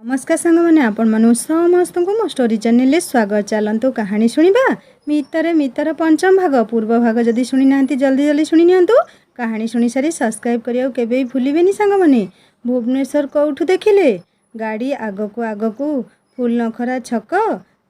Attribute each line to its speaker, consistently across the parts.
Speaker 1: नमस्कार सांग मैंने आपण मानु समस्त को मो स्टोरी चैनल स्वागत। चलतु कहानी शुणा मितर मितर पंचम भाग पूर्व भाग जदि शुणी ना जल्दी जल्दी शुणी नियंतु। कहानी शुणी सारी सब्सक्राइब करिया केबे भूलिबेनी सांग माने। भुवनेश्वर कोठू देखिले गाड़ी आगकू फूलनखरा छक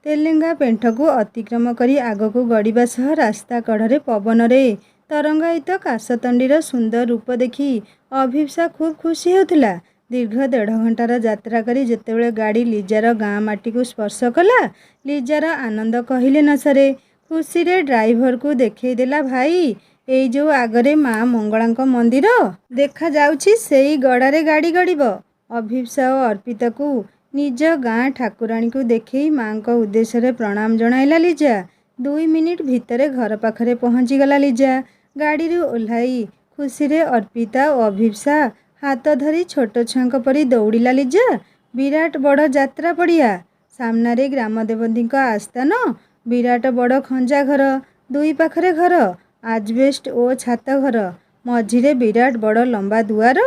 Speaker 1: तेलेंगा पेंठ को अतिक्रम करी आगकू गड़िबा सह रास्ता कड़े पवन रे तरंगायित काशतंडीर सुंदर रूप देखी अभिप्सा खूब खुशी होतिला। दीर्घ 1.5 घंटार यात्रा करी जेतेबेले गाड़ी लिजार गाँ माटी को स्पर्श कला लिजार आनंद कहले न सरे। खुशी रे ड्राइवर को देखई देला भाई एई जो आगरे माँ मंगला मंदिर देखा जाउछि सेई गड़ारे गाड़ी गड़िब। अभिप्सा और अर्पिता को निज गाँ ठाकुराणी को देखई माँ को उद्देश्य प्रणाम जणाइला लिजा। 2 मिनिट भितरे घर पाखरे पहुँची गला लिजा। गाड़ी रू ओह्लाई खुशी रे अर्पिता और अभिप्सा हाथ धरी छोट छुआ परी दौड़िला लिजा। विराट बड़ यात्रा पड़िया सामने ग्रामदेवती आस्थान विराट बड़ खंजा घर दुई पाखरे घर आजबेस्ट और छात घर मझिरे विराट बड़ लंबा दुआर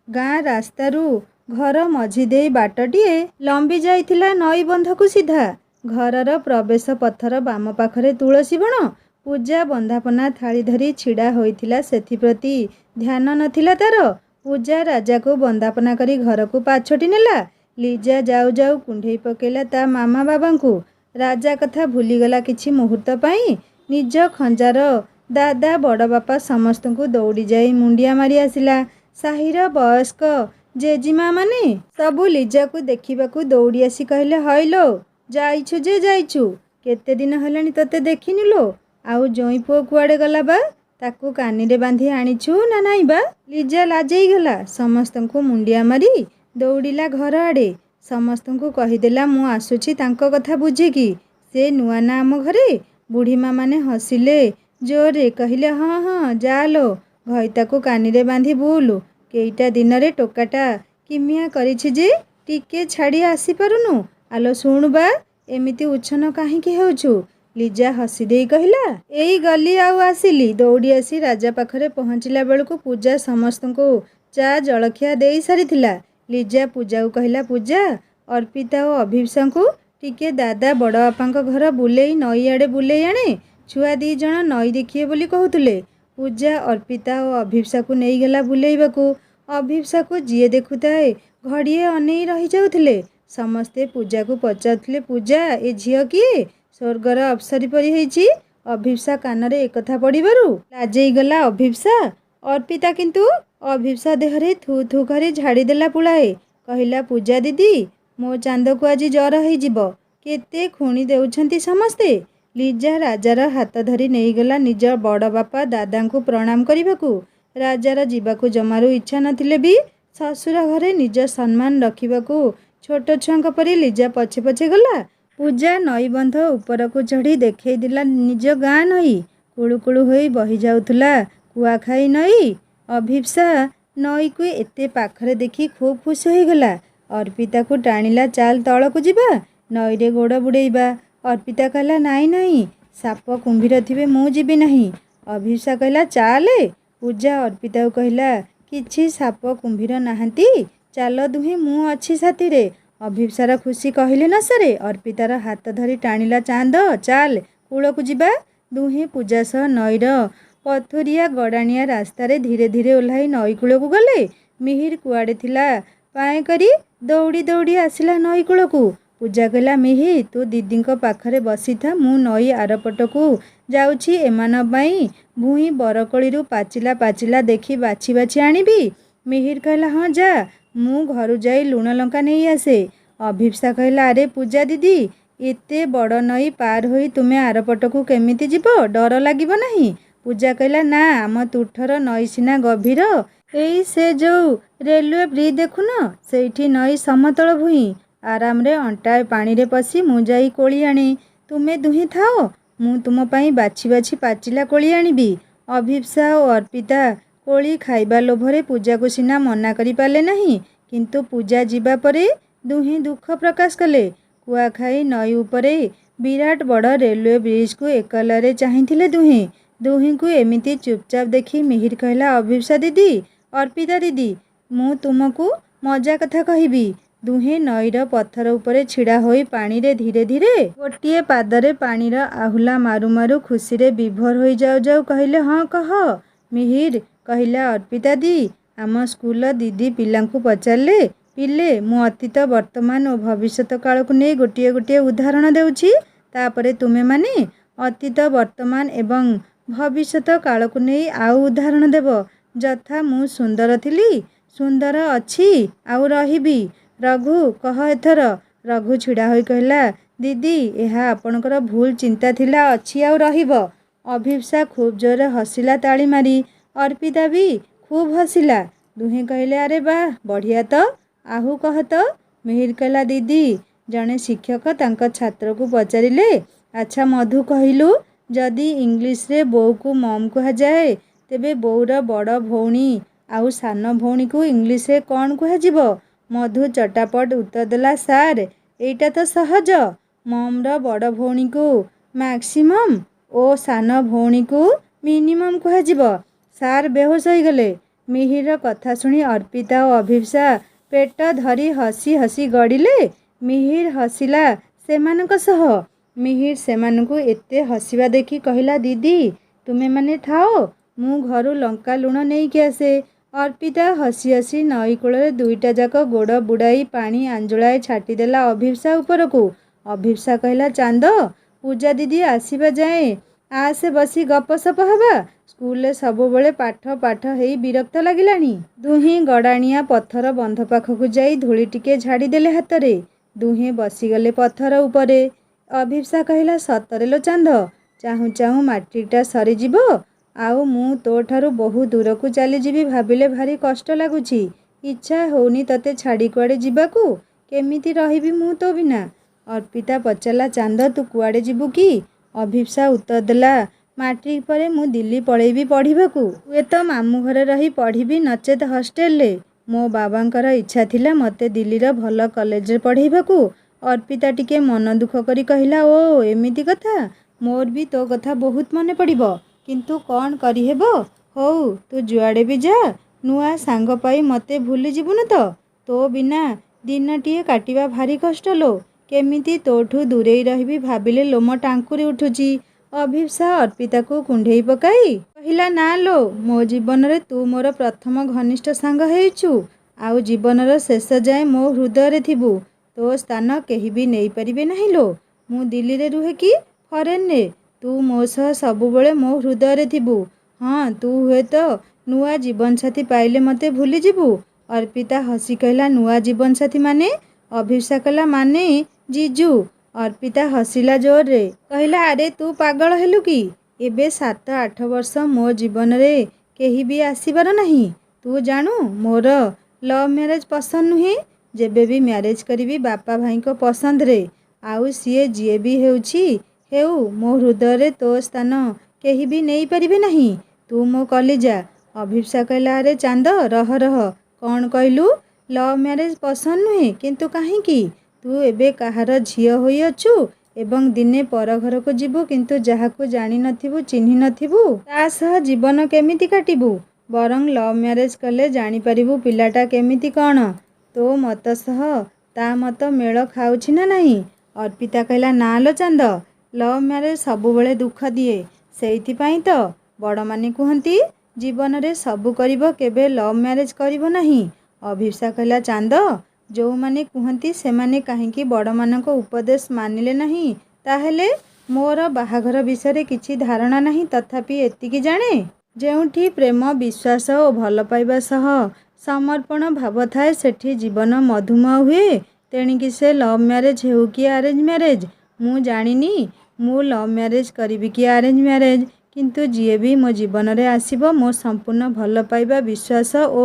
Speaker 1: गाँ रास्तारू घर मझी दे बाटटीए लंबी जाइथिला नई बंधकू सीधा। घरर प्रवेश पथर बाम पाखरे तुलसी बण पूजा बंधापना थाली धरी छिड़ा होइथिला सेथिप्रति ध्यान नथिला तार। पूजा राजा को बंदापना करी घर को पाछटी नेला। लिजा जाऊ जाऊ कुंढई पकेला ता मामा बाबा को। राजा कथा भूलीगला किछि मुहूर्त पाई। निज खंजार दादा बड़ बापा समस्त को दौड़ी जाई मुंडिया मारी आसिला। साहिर वयस्क जेजीमा माने सबू लिजा को देखा दौड़ी आसी कहले हईलो जाइछु जे जाइछु केते दिन हलानी तते देखिनी लो आउ जोई पुओ कुआडे गला बा ताकू कानी रे बांधी आनीछु ना नाई बा। लिजा लाजई गला समस्त को मुंडिया मारी दौड़िला घर आड़े। समस्त को कहीदेला मु आसुची तांको कथा बुझिकी से नुआ ना आम घरे। बुढ़ी माँ माने हसिले जोरे कहले हाँ हाँ जा लो घईता को कानी रे बांधी बुलु केईटा दिन रे टोकाटा किमिया करिछि जे टिके छाड़ी आसी पारुनु आलो शुणु बा एमिति उछन काहींकी हेउछु। लिजा हसी दे कहला एई गली आउ आसिली। दौड़ी आसी राजा पाखरे पहुँचला बेलू पूजा समस्त को चा जलखिया दे सारिथिला। लिजा पूजा को कहला पूजा अर्पिता और अभिप्सा को टिके दादा बड़ बापा घर बुलेई नई आड़े बुलेई आणे छुआ 2 जण नई देखिए बोली कहूले। पूजा अर्पिता और अभिप्सा को नहीं गला बुलेइबाकू। अभिप्सा को जीए देखुताए घड़िए अनेई रही जाउथिले। समस्ते पूजा को पचारुथिले पूजा ए झियो किए स्वर्गर अप्सरी परी होईची। अभिप्सा कान रे एकथा पड़िबारु लाजई गला अभिप्सा। अर्पिता किंतु अभिप्सा देहरे थू थू करी झाड़ी देला पुलाए कहला पूजा दीदी मो चांद को आज जर होई जिवो केते खुणी देउछंती समस्ते। लिजा राजार हाथ धरी नहीं गला निज बड़ बापा दादा को प्रणाम करबाकू। राजार जीवाकू जमारू इच्छा नथिले भी ससुर घरे निज सम्मान रखिबाकू छोट छुआ परी लिजा पछे पछे गला। पूजा नई बंध ऊपर को चढ़ी देखई दिला निज गाँ नई कुळु कुळु होई बही जाउथुला कुआखाई नई। अभिप्सा नई को एते पाखरे देखी खूब खुश हो गला। अर्पिता को टाणिला चाल तल को जिबा नई रे गोड़ बुड़ेइबा। अर्पिता कहला नाई नाई साप कुंभीर थिबे मु जिबि नहीं। अभिप्सा कहला चाले। पूजा अर्पिता को कहला किछि साप कुंभीर नाहंती चाल दुहे मु अछि साथी रे। अभिप्सार खुशी कहले न सरे। अर्पितार हाथ धरी टाणिला चांद चाल कूल को जिबा। दुहे पूजा सह नईर पथुरिया गड़ाणिया रास्तार धीरे धीरे ओह्लाई नई कूल को गले। मिहिर कुआड़े थिला पाए करी दौड़ी दौड़ी आसिला नई कूल को। पूजा कहला मिहि तू दीदी पाखरे बसी था मु नई आरपट को जाउछि एमान बाई भूई बरकड़ी पाचिला पाचिला देखी बाछि बाछि आनिबी। मिहिर कहला हाँ जा मु घर जाई लुण लंका नहीं आसे। अभिप्सा कहला अरे पूजा दीदी एते बड़ नई पार होई तुमे आरपट को केमिति जीव डर लागिब नहीं। पूजा कहला ना आम तुठर नई सिना गभीर एई से जो रेलवे ब्रिज देखुन सेठी नई समतल भूई आराम रे अंटाए पानी रे पसी मु जाई कोली आनी तुमे दुहे थाओ मु तुम पाई बाछि बाछि पाचिला कोली आनिबी। अभिप्सा और अर्पिता कोली खाइबा लोभरे पूजा को सिना मना करि पाले नहीं किंतु पूजा जीवा परे दुहे दुख प्रकाश कले। कुआखाई नई उपरे विराट बड़ रेलवे ब्रिज को एकलरे चाहिथिले दुहे। दुहे को एमिति चुपचाप देखी मिहिर कहला अभिप्सा दीदी अर्पिता दीदी मु तुमको मजा कथा कहबी ଦୁହେଁ ନଈର ପଥର ଉପରେ ଛିଡ଼ା ହୋଇ ପାଣିରେ ଧୀରେ ଧୀରେ ଗୋଟିଏ ପାଦରେ ପାଣିର ଆହୁଲା ମାରୁ ମାରୁ ଖୁସିରେ ବିଭୋର ହୋଇ ଯାଉ ଯାଉ କହିଲେ, ହଁ କହ। ମିହିର କହିଲା, ଅର୍ପିତା ଦି, ଆମ ସ୍କୁଲର ଦିଦି ପିଲାଙ୍କୁ ପଚାରିଲେ, ପିଲେ, ମୁଁ ଅତୀତ, ବର୍ତ୍ତମାନ ଓ ଭବିଷ୍ୟତ କାଳକୁ ନେଇ ଗୋଟିଏ ଗୋଟିଏ ଉଦାହରଣ ଦେଉଛି। ତାପରେ ତୁମେମାନେ ଅତୀତ, ବର୍ତ୍ତମାନ ଏବଂ ଭବିଷ୍ୟତ କାଳକୁ ନେଇ ଆଉ ଉଦାହରଣ ଦେବ। ଯଥା, ମୁଁ ସୁନ୍ଦର ଥିଲି, ସୁନ୍ଦର ଅଛି, ଆଉ ରହିବି। ରଘୁ, କହ ଏଥର। ରଘୁ ଛିଡ଼ା ହୋଇ କହିଲା, ଦିଦି, ଏହା ଆପଣଙ୍କର ଭୁଲ ଚିନ୍ତା ଥିଲା, ଅଛି ଆଉ ରହିବ। ଅଭିପ୍ସା ଖୁବ୍ ଜୋରରେ ହସିଲା ତାଳି ମାରି। ଅର୍ପିତା ବି ଖୁବ୍ ହସିଲା। ଦୁହେଁ କହିଲେ, ଆରେ ବାଃ, ବଢ଼ିଆ ତ, ଆହୁ କହ ତ। ମିହିର କହିଲା, ଦିଦି, ଜଣେ ଶିକ୍ଷକ ତାଙ୍କ ଛାତ୍ରକୁ ପଚାରିଲେ, ଆଚ୍ଛା ମଧୁ, କହିଲୁ, ଯଦି ଇଂଲିଶରେ ବୋଉକୁ ମମ୍ କୁହାଯାଏ, ତେବେ ବୋଉର ବଡ଼ ଭଉଣୀ ଆଉ ସାନ ଭଉଣୀକୁ ଇଂଲିଶରେ କ'ଣ କୁହାଯିବ? ମଧୁ ଚଟାପଟ ଉତ୍ତର ଦେଲା, ସାର୍, ଏଇଟା ତ ସହଜ। ମମ୍ର ବଡ଼ ଭଉଣୀକୁ ମ୍ୟାକ୍ସିମମ୍ ଓ ସାନ ଭଉଣୀକୁ ମିନିମମ୍ କୁହାଯିବ। ସାର୍ ବେହୋସ ହୋଇଗଲେ। ମିହିରର କଥା ଶୁଣି ଅର୍ପିତା ଓ ଅଭିପ୍ସା ପେଟ ଧରି ହସି ହସି ଗଡ଼ିଲେ। ମିହିର ହସିଲା ସେମାନଙ୍କ ସହ। ମିହିର ସେମାନଙ୍କୁ ଏତେ ହସିବା ଦେଖି କହିଲା, ଦିଦି, ତୁମେମାନେ ଥାଅ, ମୁଁ ଘରୁ ଲଙ୍କା ଲୁଣ ନେଇକି ଆସେ। ଅର୍ପିତା ହସି ହସି ନଈ କୂଳରେ ଦୁଇଟା ଯାକ ଗୋଡ଼ ବୁଡ଼ାଇ ପାଣି ଆଞ୍ଜୁଳାଏ ଛାଟିଦେଲା ଅଭିପ୍ସା ଉପରକୁ। ଅଭିପ୍ସା କହିଲା, ଚାନ୍ଦ, ପୂଜା ଦିଦି ଆସିବା ଯାଏଁ ଆସେ ବସି ଗପସପ ହେବା। ସ୍କୁଲରେ ସବୁବେଳେ ପାଠ ପାଠ ହେଇ ବିରକ୍ତ ଲାଗିଲାଣି। ଦୁହେଁ ଗଡ଼ାଣିଆ ପଥର ବନ୍ଧ ପାଖକୁ ଯାଇ ଧୂଳି ଟିକେ ଝାଡ଼ିଦେଲେ ହାତରେ। ଦୁହେଁ ବସିଗଲେ ପଥର ଉପରେ। ଅଭିପ୍ସା କହିଲା, ସତରେ ଲୋ ଚାନ୍ଦ, ଚାହୁଁ ଚାହୁଁ ମାଟ୍ରିକଟା ସରିଯିବ, ଆଉ ମୁଁ ତୋଠାରୁ ବହୁ ଦୂରକୁ ଚାଲିଯିବି ଭାବିଲେ ଭାରି କଷ୍ଟ ଲାଗୁଛି। ଇଚ୍ଛା ହେଉନି ତତେ ଛାଡ଼ି କୁଆଡ଼େ ଯିବାକୁ। କେମିତି ରହିବି ମୁଁ ତୋ ବିନା? ଅର୍ପିତା ପଚାରିଲା, ଚାନ୍ଦ, ତୁ କୁଆଡ଼େ ଯିବୁ କି? ଅଭିପ୍ସା ଉତ୍ତର ଦେଲା, ମାଟ୍ରିକ ପରେ ମୁଁ ଦିଲ୍ଲୀ ପଳେଇବି ପଢ଼ିବାକୁ। ହୁଏତ ମାମୁଁ ଘରେ ରହି ପଢ଼ିବି, ନଚେତ୍ ହଷ୍ଟେଲରେ। ମୋ ବାବାଙ୍କର ଇଚ୍ଛା ଥିଲା ମୋତେ ଦିଲ୍ଲୀର ଭଲ କଲେଜରେ ପଢ଼େଇବାକୁ। ଅର୍ପିତା ଟିକେ ମନ ଦୁଃଖ କରି କହିଲା, ଓ ଏମିତି କଥା। ମୋର ବି ତୋ କଥା ବହୁତ ମନେ ପଡ଼ିବ, କିନ୍ତୁ କ'ଣ କରିହେବ? ହଉ, ତୁ ଯୁଆଡ଼େ ବି ଯା, ନୂଆ ସାଙ୍ଗ ପାଇ ମୋତେ ଭୁଲି ଯିବୁନି ତ? ତୋ ବିନା ଦିନଟିଏ କାଟିବା ଭାରି କଷ୍ଟ ଲୋ। କେମିତି ତୋଠୁ ଦୂରେଇ ରହିବି ଭାବିଲେ ଲୋମ ଟାଙ୍କୁରି ଉଠୁଛି। ଅଭିପ୍ସା ଅର୍ପିତାକୁ କୁଣ୍ଢେଇ ପକାଇ କହିଲା, ନା ଲୋ, ମୋ ଜୀବନରେ ତୁ ମୋର ପ୍ରଥମ ଘନିଷ୍ଠ ସାଙ୍ଗ ହେଇଛୁ, ଆଉ ଜୀବନର ଶେଷ ଯାଏଁ ମୋ ହୃଦୟରେ ଥିବୁ। ତୋ ସ୍ଥାନ କେହି ବି ନେଇପାରିବେ ନାହିଁ ଲୋ। ମୁଁ ଦିଲ୍ଲୀରେ ରୁହେ କି ଫରେନ୍ରେ, ତୁ ମୋ ସହ ସବୁବେଳେ ମୋ ହୃଦୟରେ ଥିବୁ। ହଁ, ତୁ ହୁଏତ ନୂଆ ଜୀବନସାଥୀ ପାଇଲେ ମୋତେ ଭୁଲିଯିବୁ। ଅର୍ପିତା ହସି କହିଲା, ନୂଆ ଜୀବନସାଥୀ ମାନେ? ଅଭିପ୍ସା କହିଲା, ମାନେ ଜିଜୁ। ଅର୍ପିତା ହସିଲା ଜୋରରେ। କହିଲା, ଆରେ ତୁ ପାଗଳ ହେଲୁ କି? ଏବେ 7-8 ବର୍ଷ ମୋ ଜୀବନରେ କେହି ବି ଆସିବାର ନାହିଁ। ତୁ ଜାଣୁ, ମୋର ଲଭ୍ ମ୍ୟାରେଜ ପସନ୍ଦ ନୁହେଁ। ଯେବେ ବି ମ୍ୟାରେଜ କରିବି ବାପା ଭାଇଙ୍କ ପସନ୍ଦରେ। ଆଉ ସିଏ ଯିଏ ବି ହେଉଛି ହେଉ, ମୋ ହୃଦୟରେ ତୋ ସ୍ଥାନ କେହି ବି ନେଇପାରିବେ ନାହିଁ। ତୁ ମୋ କଲିଜା। ଅଭିପ୍ସା କହିଲା, ଆରେ ଚାନ୍ଦ, ରହ ରହ, କ'ଣ କହିଲୁ? ଲଭ୍ ମ୍ୟାରେଜ ପସନ୍ଦ ନୁହେଁ, କିନ୍ତୁ କାହିଁକି? ତୁ ଏବେ କାହାର ଝିଅ ହୋଇଅଛୁ ଏବଂ ଦିନେ ପର ଘରକୁ ଯିବୁ, କିନ୍ତୁ ଯାହାକୁ ଜାଣିନଥିବୁ, ଚିହ୍ନି ନଥିବୁ, ତା ସହ ଜୀବନ କେମିତି କାଟିବୁ? ବରଂ ଲଭ୍ ମ୍ୟାରେଜ କଲେ ଜାଣିପାରିବୁ ପିଲାଟା କେମିତି କ'ଣ। ତୋ ମତ ସହ ତା ମତ ମେଳ ଖାଉଛି ନା ନାହିଁ? ଅର୍ପିତା କହିଲା, ନା ଲୋ ଚାନ୍ଦ, ଲଭ୍ ମ୍ୟାରେଜ ସବୁବେଳେ ଦୁଃଖ ଦିଏ। ସେଇଥିପାଇଁ ତ ବଡ଼ମାନେ କୁହନ୍ତି, ଜୀବନରେ ସବୁ କରିବ, କେବେ ଲଭ୍ ମ୍ୟାରେଜ କରିବ ନାହିଁ। ଅଭିପ୍ସା କହିଲା, ଚାନ୍ଦ, ଯେଉଁମାନେ କୁହନ୍ତି ସେମାନେ କାହିଁକି ବଡ଼ମାନଙ୍କ ଉପଦେଶ ମାନିଲେ ନାହିଁ? ତାହେଲେ ମୋର ବାହାଘର ବିଷୟରେ କିଛି ଧାରଣା ନାହିଁ, ତଥାପି ଏତିକି ଜାଣେ, ଯେଉଁଠି ପ୍ରେମ, ବିଶ୍ୱାସ ଓ ଭଲ ପାଇବା ସହ ସମର୍ପଣ ଭାବ ଥାଏ, ସେଠି ଜୀବନ ମଧୁମୟ ହୁଏ। ତେଣିକି ସେ ଲଭ୍ ମ୍ୟାରେଜ ହେଉ କି ଆରେଞ୍ଜ ମ୍ୟାରେଜ। ମୁଁ ଜାଣିନି ମୁଁ ଲଭ୍ ମ୍ୟାରେଜ କରିବି କି ଆରେଞ୍ଜ ମ୍ୟାରେଜ, କିନ୍ତୁ ଯିଏ ବି ମୋ ଜୀବନରେ ଆସିବ, ମୋ ସମ୍ପୂର୍ଣ୍ଣ ଭଲ ପାଇବା, ବିଶ୍ୱାସ ଓ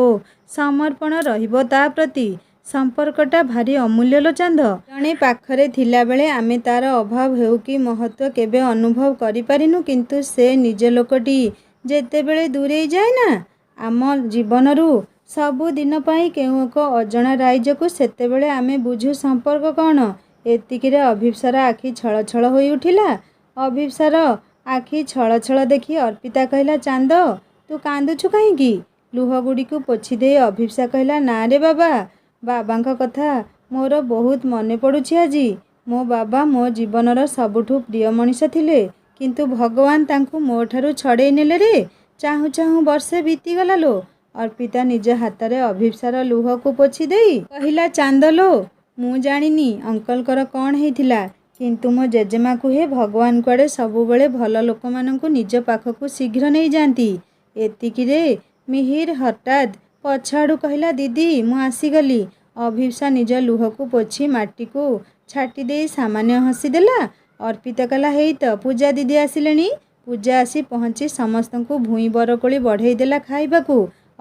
Speaker 1: ସମର୍ପଣ ରହିବ ତା ପ୍ରତି। ସମ୍ପର୍କଟା ଭାରି ଅମୂଲ୍ୟ ଲୋ ଚାନ୍ଦ। ଜଣେ ପାଖରେ ଥିଲାବେଳେ ଆମେ ତାର ଅଭାବ ହେଉ କି ମହତ୍ତ୍ୱ କେବେ ଅନୁଭବ କରିପାରିନୁ, କିନ୍ତୁ ସେ ନିଜ ଲୋକଟି ଯେତେବେଳେ ଦୂରେଇ ଯାଏ ନା ଆମ ଜୀବନରୁ ସବୁଦିନ ପାଇଁ କେଉଁ ଏକ ଅଜଣା ରାଇଜକୁ, ସେତେବେଳେ ଆମେ ବୁଝୁ ସମ୍ପର୍କ କ'ଣ। ଏତିକିରେ ଅଭିପ୍ସାର ଆଖି ଛଳ ଛଳ ହୋଇ ଉଠିଲା। ଅଭିପ୍ସାର ଆଖି ଛଳ ଛଳ ଦେଖି ଅର୍ପିତା କହିଲା, ଚାନ୍ଦ, ତୁ କାନ୍ଦୁଛୁ କାହିଁକି? ଲୁହଗୁଡ଼ିକୁ ପୋଛିଦେଇ ଅଭିପ୍ସା କହିଲା, ନା ରେ ବାବା, ବାବାଙ୍କ କଥା ମୋର ବହୁତ ମନେ ପଡ଼ୁଛି ଆଜି। ମୋ ବାବା ମୋ ଜୀବନର ସବୁଠୁ ପ୍ରିୟ ମଣିଷ ଥିଲେ, କିନ୍ତୁ ଭଗବାନ ତାଙ୍କୁ ମୋ ଠାରୁ ଛଡ଼େଇ ନେଲେ ରେ। ଚାହୁଁ ଚାହୁଁ ବର୍ଷେ ବିତିଗଲା ଲୋ। ଅର୍ପିତା ନିଜ ହାତରେ ଅଭିପ୍ସାର ଲୁହକୁ ପୋଛି ଦେଇ କହିଲା, ଚାନ୍ଦ ଲୋ, ମୁଁ ଜାଣିନି ଅଙ୍କଲଙ୍କର କ'ଣ ହେଇଥିଲା, କିନ୍ତୁ ମୋ ଜେଜେମା କୁହେ ଭଗବାନ କୁଆଡ଼େ ସବୁବେଳେ ଭଲ ଲୋକମାନଙ୍କୁ ନିଜ ପାଖକୁ ଶୀଘ୍ର ନେଇଯାଆନ୍ତି। ଏତିକିରେ ମିହିର ହଠାତ୍ ପଛଆଡ଼ୁ କହିଲା, ଦିଦି ମୁଁ ଆସିଗଲି। ଅଭିପ୍ସା ନିଜ ଲୁହକୁ ପୋଛି ମାଟିକୁ ଛାଟି ଦେଇ ସାମାନ୍ୟ ହସିଦେଲା। ଅର୍ପିତା କହିଲା, ହେଇ ତ ପୂଜା ଦିଦି ଆସିଲେଣି। ପୂଜା ଆସି ପହଞ୍ଚି ସମସ୍ତଙ୍କୁ ଭୂଇଁ ବରକୋଳି ବଢ଼େଇ ଦେଲା ଖାଇବାକୁ।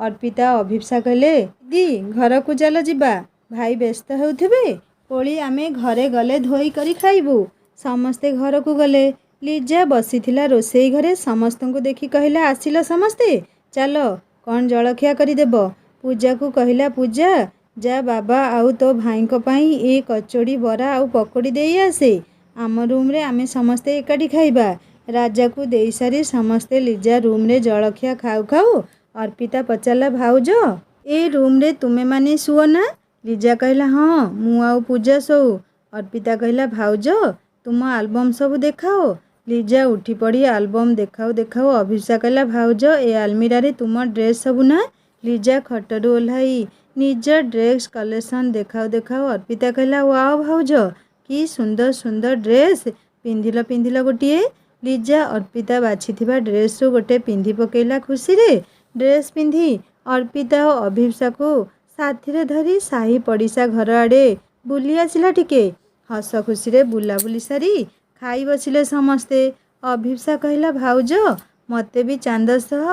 Speaker 1: ଅର୍ପିତା ଅଭିପ୍ସା କହିଲେ, ଦିଦି ଘରକୁ ଚାଲ ଯିବା, ଭାଇ ବ୍ୟସ୍ତ ହେଉଥିବେ। କୋଳି ଆମେ ଘରେ ଗଲେ ଧୋଇ କରି ଖାଇବୁ। ସମସ୍ତେ ଘରକୁ ଗଲେ। ଲିଜା ବସିଥିଲା ରୋଷେଇ ଘରେ। ସମସ୍ତଙ୍କୁ ଦେଖି କହିଲା, ଆସିଲ ସମସ୍ତେ, ଚାଲ କ'ଣ ଜଳଖିଆ କରିଦେବ। ପୂଜାକୁ କହିଲା, ପୂଜା ଯା ବାବା ଆଉ ତୋ ଭାଇଙ୍କ ପାଇଁ ଏ କଚୋଡ଼ି, ବରା ଆଉ ପକୋଡ଼ି ଦେଇ ଆସେ। ଆମ ରୁମ୍ରେ ଆମେ ସମସ୍ତେ ଏକାଠି ଖାଇବା। ରାଜାକୁ ଦେଇସାରି ସମସ୍ତେ ଲିଜା ରୁମ୍ରେ ଜଳଖିଆ ଖାଉ ଖାଉ ଅର୍ପିତା ପଚାରିଲା, ଭାଉଜ ଏ ରୁମ୍ରେ ତୁମେମାନେ ଶୁଅ ନା? ଲିଜା କହିଲା, ହଁ ମୁଁ ଆଉ ପୂଜା ଶୋଉ। ଅର୍ପିତା କହିଲା, ଭାଉଜ ତୁମ ଆଲବମ୍ ସବୁ ଦେଖାଅ। ଲିଜା ଉଠିପଡ଼ି ଆଲବମ୍ ଦେଖାଉ ଦେଖାଉ ଅଭିପ୍ସା କହିଲା, ଭାଉଜ ଏ ଆଲମିରାରେ ତୁମ ଡ୍ରେସ୍ ସବୁ ନା? ଲିଜା ଖଟରୁ ଓହ୍ଲାଇ ନିଜ ଡ୍ରେସ୍ କଲେକ୍ସନ୍ ଦେଖାଉ ଦେଖାଉ ଅର୍ପିତା କହିଲା, ୱାଓ ଭାଉଜ କି ସୁନ୍ଦର ସୁନ୍ଦର ଡ୍ରେସ୍, ପିନ୍ଧିଲ ପିନ୍ଧିଲ ଗୋଟିଏ। ଲିଜା ଅର୍ପିତା ବାଛିଥିବା ଡ୍ରେସ୍ରୁ ଗୋଟେ ପିନ୍ଧି ପକେଇଲା ଖୁସିରେ। ଡ୍ରେସ୍ ପିନ୍ଧି ଅର୍ପିତା ଓ ଅଭିପ୍ସାକୁ ସାଥିରେ ଧରି ସାହି ପଡ଼ିଶା ଘର ଆଡ଼େ ବୁଲି ଆସିଲା ଟିକେ। ହସ ଖୁସିରେ ବୁଲାବୁଲି ସାରି ଖାଇ ବସିଲେ ସମସ୍ତେ। ଅଭିପ୍ସା କହିଲା, ଭାଉଜ ମୋତେ ବି ଚାନ୍ଦ ସହ